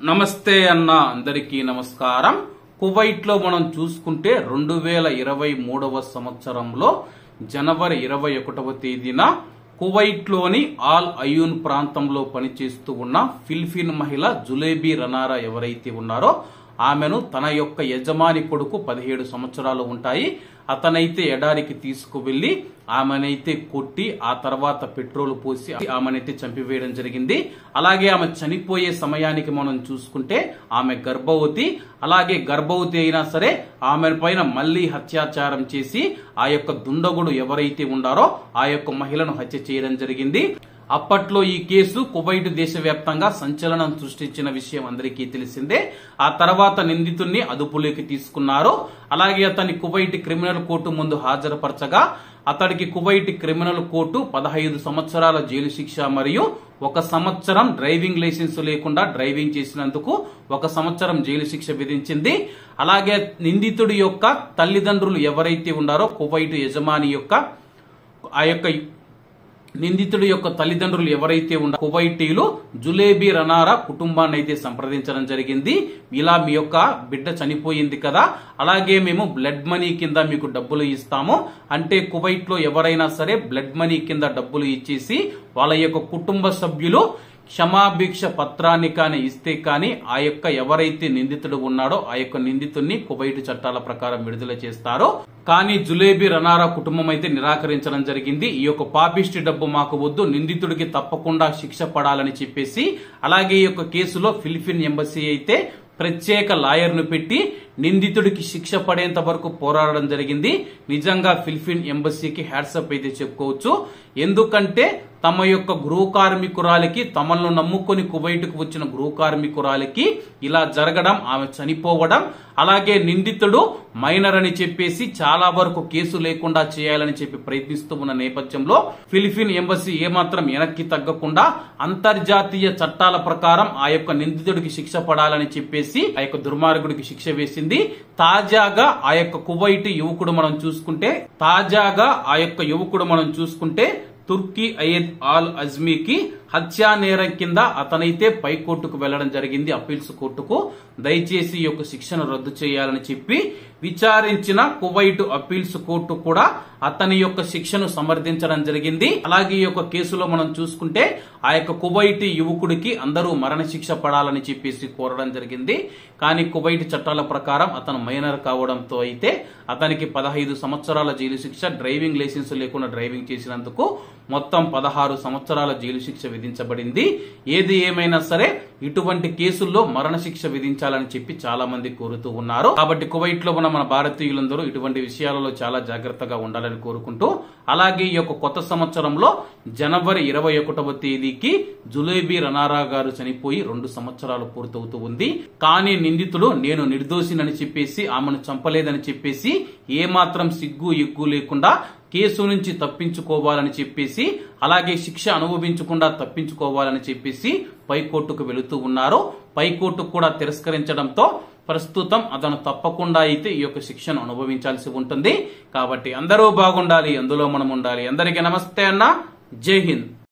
నమస్తే అన్న అందరికీ నమస్కారం. కువైట్ లో మనం చూసుకుంటే 2023వ సంవత్సరంలో జనవరి 21వ తేదీన కువైట్ లోని ఆల్ అయూన్ ప్రాంతంలో పనిచేస్తూ ఉన్న ఫిలిపిన్ మహిళ జులేబీ రనారా ఎవరైతే ఉన్నారో ఆమెను తన యొక్క యజమాని కొడుకు 17 సంవత్సరాలు ఉంటాయి అతనైతే ఎడారికి తీసుకువెళ్లి ఆమెనైతే కొట్టి ఆ తర్వాత పెట్రోల్ పోసి ఆమెనైతే చంపివేయడం జరిగింది. అలాగే ఆమె చనిపోయే సమయానికి మనం చూసుకుంటే ఆమె గర్భవతి. అలాగే గర్భవతి అయినా సరే ఆమె పైన మళ్లీ అత్యాచారం చేసి ఆ యొక్క దుండగుడు ఎవరైతే ఉన్నారో ఆ యొక్క మహిళను హత్య చేయడం జరిగింది. అప్పట్లో ఈ కేసు కువైట్ దేశవ్యాప్తంగా సంచలనం సృష్టించిన విషయం అందరికీ తెలిసిందే. ఆ తర్వాత నిందితుడిని అదుపులోకి తీసుకున్నారు. అలాగే అతన్ని కువైట్ క్రిమినల్ కోర్టు ముందు హాజరుపరచగా అతడికి కువైట్ క్రిమినల్ కోర్టు 15 సంవత్సరాల జైలు శిక్ష మరియు 1 సంవత్సరం డ్రైవింగ్ లైసెన్స్ లేకుండా డ్రైవింగ్ చేసినందుకు 1 సంవత్సరం జైలు శిక్ష విధించింది. అలాగే నిందితుడి యొక్క తల్లిదండ్రులు ఎవరైతే ఉన్నారో కువైట్ యజమాని యొక్క ఆ యొక్క నిందితుడి యొక్క తల్లిదండ్రులు ఎవరైతే ఉన్నారో కువైటీలు జులేబీ రనారా కుటుంబాన్ని అయితే సంప్రదించడం జరిగింది. ఇలా మీ యొక్క బిడ్డ చనిపోయింది కదా, అలాగే మేము బ్లడ్ మనీ కింద మీకు డబ్బులు ఇస్తాము అంటే కువైట్ లో ఎవరైనా సరే బ్లడ్ మనీ కింద డబ్బులు ఇచ్చేసి వాళ్ళ యొక్క కుటుంబ సభ్యులు క్షమాభిక్ష పత్రాన్ని కానీ ఇస్తే కానీ ఆ యొక్క ఎవరైతే నిందితుడు ఉన్నాడో ఆ యొక్క నిందితుడిని కువైట్ చట్టాల ప్రకారం విడుదల చేస్తారో. కానీ జులేబీ రనారా కుటుంబం అయితే నిరాకరించడం జరిగింది. ఈ యొక్క పాపిష్టి డబ్బు మాకు వద్దు, నిందితుడికి తప్పకుండా శిక్ష పడాలని చెప్పేసి. అలాగే ఈ యొక్క కేసులో ఫిలిపిన్ ఎంబసీ అయితే ప్రత్యేక లాయర్ను పెట్టి నిందితుడికి శిక్ష పడేంత వరకు పోరాడడం జరిగింది. నిజంగా ఫిలిపిన్ ఎంబసీకి హ్యాట్సప్ అయితే చెప్పుకోవచ్చు. ఎందుకంటే తమ యొక్క గృహ కార్మికురాలికి, తమను నమ్ముకొని కువైట్కు వచ్చిన గృహ కార్మికురాలికి ఇలా జరగడం, ఆమె చనిపోవడం, అలాగే నిందితుడు మైనర్ అని చెప్పేసి చాలా వరకు కేసు లేకుండా చేయాలని చెప్పి ప్రయత్నిస్తూ ఉన్న నేపథ్యంలో ఫిలిపిన్ ఎంబసీ ఏమాత్రం వెనక్కి తగ్గకుండా అంతర్జాతీయ చట్టాల ప్రకారం ఆ యొక్క నిందితుడికి శిక్ష పడాలని చెప్పేసి ఆ యొక్క దుర్మార్గుడికి శిక్ష వేసింది. తాజాగా ఆ యొక్క కువైట్ యువకుడు మనం చూసుకుంటే తుర్కీ అయద్ ఆల్ అజ్మీకి హత్యా నేరం కింద అతనైతే పై కోర్టుకు వెళ్లడం జరిగింది, అప్పీల్స్ కోర్టుకు. దయచేసి ఈ యొక్క శిక్షను రద్దు చేయాలని చెప్పి విచారించిన కువైట్ అప్పీల్స్ కోర్టు కూడా అతని యొక్క శిక్షను సమర్థించడం జరిగింది. అలాగే ఈ యొక్క కేసులో మనం చూసుకుంటే ఆ యొక్క కువైట్ యువకుడికి అందరూ మరణ శిక్ష పడాలని చెప్పేసి కోరడం జరిగింది. కానీ కువైట్ చట్టాల ప్రకారం అతను మైనర్ కావడంతో అయితే అతనికి 15 సంవత్సరాల జైలు శిక్ష, డ్రైవింగ్ లైసెన్స్ లేకుండా డ్రైవింగ్ చేసినందుకు మొత్తం 16 సంవత్సరాల జైలు శిక్ష విధించబడింది. ఏది ఏమైనా సరే ఇటువంటి కేసుల్లో మరణ శిక్ష విధించాలని చెప్పి చాలా మంది కోరుతూ ఉన్నారు. కాబట్టి కువైట్ లో ఉన్న మన భారతీయులందరూ ఇటువంటి విషయాలలో చాలా జాగ్రత్తగా ఉండాలని కోరుకుంటూ, అలాగే ఈ యొక్క కొత్త సంవత్సరంలో జనవరి 21వ తేదీకి జులేబీ రనారా గారు చనిపోయి 2 సంవత్సరాలు పూర్తవుతూ ఉంది. కానీ నిందితుడు నేను నిర్దోషినని చెప్పేసి, ఆమెను చంపలేదని చెప్పేసి ఏమాత్రం సిగ్గు ఎగ్గు లేకుండా కేసు నుంచి తప్పించుకోవాలని చెప్పేసి, అలాగే శిక్ష అనుభవించకుండా తప్పించుకోవాలని చెప్పేసి పైకోర్టుకు వెళుతూ ఉన్నారు. పైకోర్టు కూడా తిరస్కరించడంతో ప్రస్తుతం అతను తప్పకుండా అయితే ఈ యొక్క శిక్షను అనుభవించాల్సి ఉంటుంది. కాబట్టి అందరూ బాగుండాలి, అందులో మనం ఉండాలి. అందరికీ నమస్తే అన్న, జై హింద్.